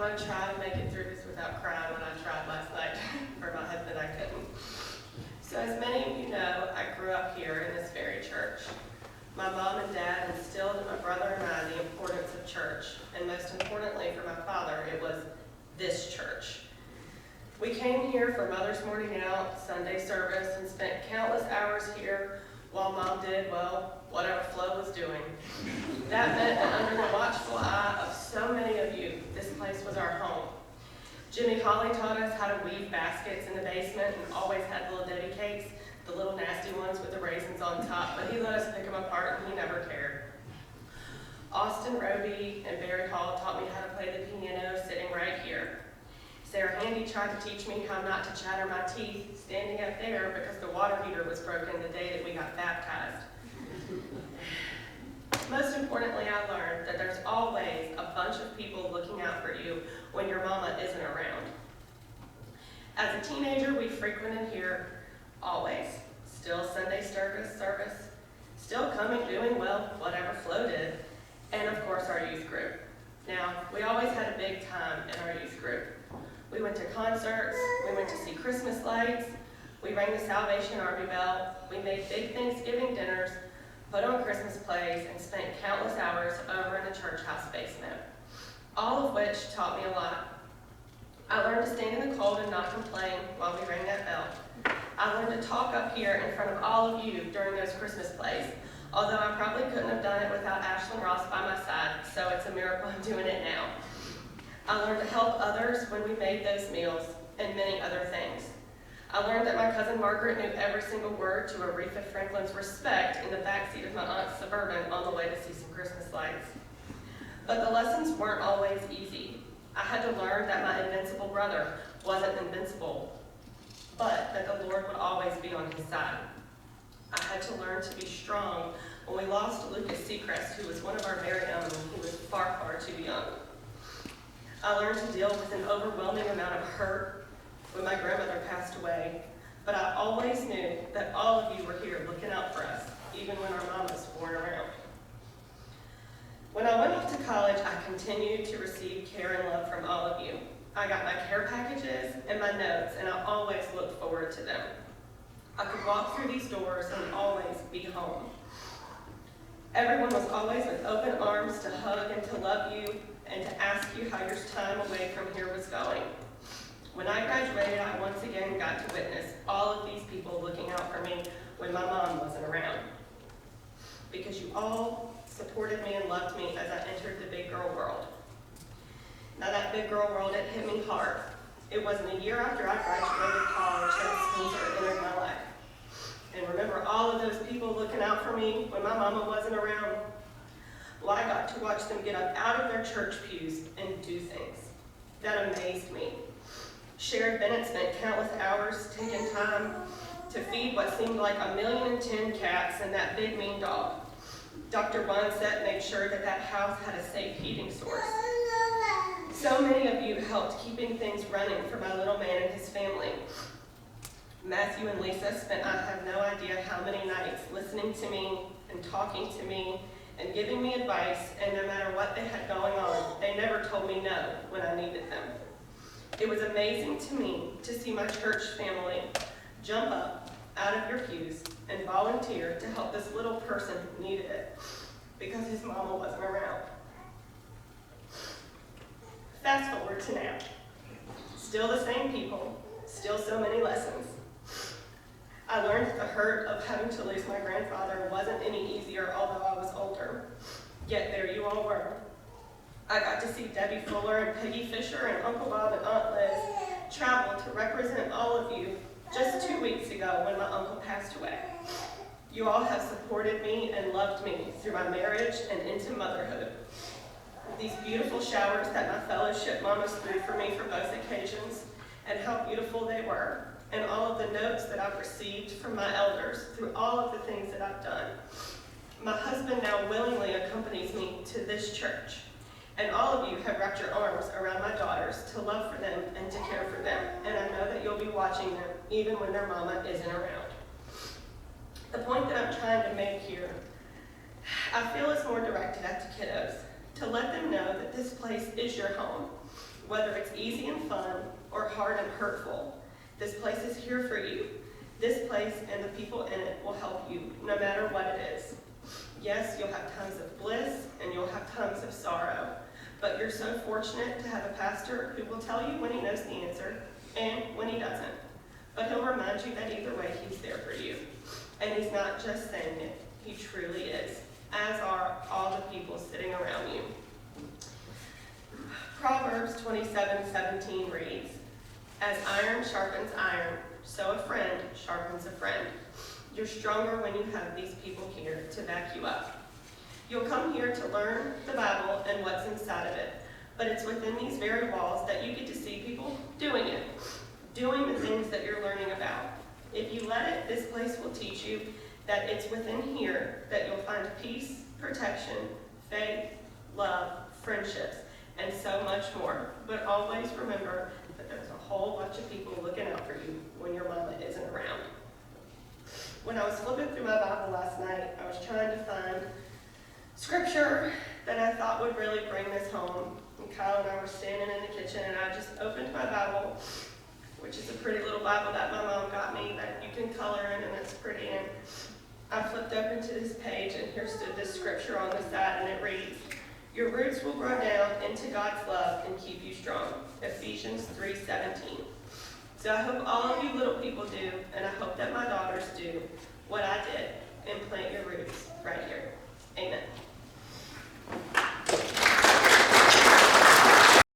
I'm going to try to make it through this without crying. When I tried last night for my husband, I couldn't. So as many of you know, I grew up here in this very church. My mom and dad instilled in my brother and I the importance of church, and most importantly for my father, it was this church. We came here for Mother's Morning Out, Sunday service, and spent countless hours here while Mom did, well, whatever Flo was doing. That meant that under the watchful eye of so many of you, this place was our home. Jimmy Holly taught us how to weave baskets in the basement and always had little Debbie cakes, the little nasty ones with the raisins on top, but he let us pick them apart and he never cared. Austin Roby and Barry Hall taught me how to play the piano sitting right here. Sarah Handy tried to teach me how not to chatter my teeth standing up there because the water heater was broken the day that we got baptized. Most importantly, I learned that there's always a bunch of people looking out for you when your mama isn't around. As a teenager, we frequented here always. Still Sunday service, still coming, doing, well, whatever Flo did, and of course our youth group. Now, we always had a big time in our youth group. We went to concerts, we went to see Christmas lights, we rang the Salvation Army bell, we made big Thanksgiving dinners, put on Christmas plays, and spent countless hours over in the church house basement, all of which taught me a lot. I learned to stand in the cold and not complain while we rang that bell. I learned to talk up here in front of all of you during those Christmas plays, although I probably couldn't have done it without Ashlyn Ross by my side, so it's a miracle I'm doing it now. I learned to help others when we made those meals, and many other things. I learned that my cousin Margaret knew every single word to Aretha Franklin's Respect in the backseat of my aunt's Suburban on the way to see some Christmas lights. But the lessons weren't always easy. I had to learn that my invincible brother wasn't invincible, but that the Lord would always be on his side. I had to learn to be strong when we lost Lucas Seacrest, who was one of our very own, and he was far, far too young. I learned to deal with an overwhelming amount of hurt when my grandmother passed away, but I always knew that all of you were here looking out for us, even when our mamas weren't around. When I went off to college, I continued to receive care and love from all of you. I got my care packages and my notes, and I always looked forward to them. I could walk through these doors and always be home. Everyone was always with open arms to hug and to love you and to ask you how your time away from here was going. When I graduated, I once again got to witness all of these people looking out for me when my mom wasn't around. Because you all supported me and loved me as I entered the big girl world. Now that big girl world, it hit me hard. It wasn't a year after I graduated college that Spencer entered my life. And remember all of those people looking out for me when my mama wasn't around? Well, I got to watch them get up out of their church pews and do things. That amazed me. Sherry Bennett spent countless hours taking time to feed what seemed like 1,010,000 cats and that big mean dog. Dr. Bonset made sure that that house had a safe heating source. So many of you helped keeping things running for my little man and his family. Matthew and Lisa spent I have no idea how many nights listening to me and talking to me and giving me advice, and no matter what they had going on, they never told me no when I needed them. It was amazing to me to see my church family jump up out of your pews and volunteer to help this little person who needed it because his mama wasn't around. Fast forward to now. Still the same people, still so many lessons. I learned that the hurt of having to lose my grandfather wasn't any easier, although I was older. Yet there you all were. I got to see Debbie Fuller and Peggy Fisher and Uncle Bob and Aunt Liz travel to represent all of you just 2 weeks ago when my uncle passed away. You all have supported me and loved me through my marriage and into motherhood. These beautiful showers that my fellowship mamas threw for me for both occasions, and how beautiful they were, and all of the notes that I've received from my elders through all of the things that I've done. My husband now willingly accompanies me to this church, and all of you have wrapped your arms around my daughters to love for them and to care for them, and I know that you'll be watching them even when their mama isn't around. The point that I'm trying to make here, I feel is more directed at the kiddos, to let them know that this place is your home, Whether it's easy and fun or hard and hurtful, this place is here for you. This place and the people in it will help you no matter what it is. Yes, you'll have times of bliss and you'll have times of sorrow, but you're so fortunate to have a pastor who will tell you when he knows the answer and when he doesn't. But he'll remind you that either way he's there for you. And he's not just saying it, he truly is, as are all the people sitting around you. Proverbs 27:17 reads, "As iron sharpens iron, so a friend sharpens a friend." You're stronger when you have these people here to back you up. You'll come here to learn the Bible and what's inside of it, but it's within these very walls that you get to see people doing it, doing the things that you're learning about. If you let it, this place will teach you that it's within here that you'll find peace, protection, faith, love, friendships, and so much more. But always remember that there's a whole bunch of people looking out for you when your mama isn't around. When I was flipping through my Bible last night, I was trying to find scripture that I thought would really bring this home. And Kyle and I were standing in the kitchen, and I just opened my Bible, which is a pretty little Bible that my mom got me that you can color in, and it's pretty. And I flipped open to this page, and here stood this scripture on the side, and it reads, "Your roots will grow down into God's love and keep you strong." Ephesians 3:17. So I hope all of you little people do, and I hope that my daughters do what I did and plant your roots right here. Amen.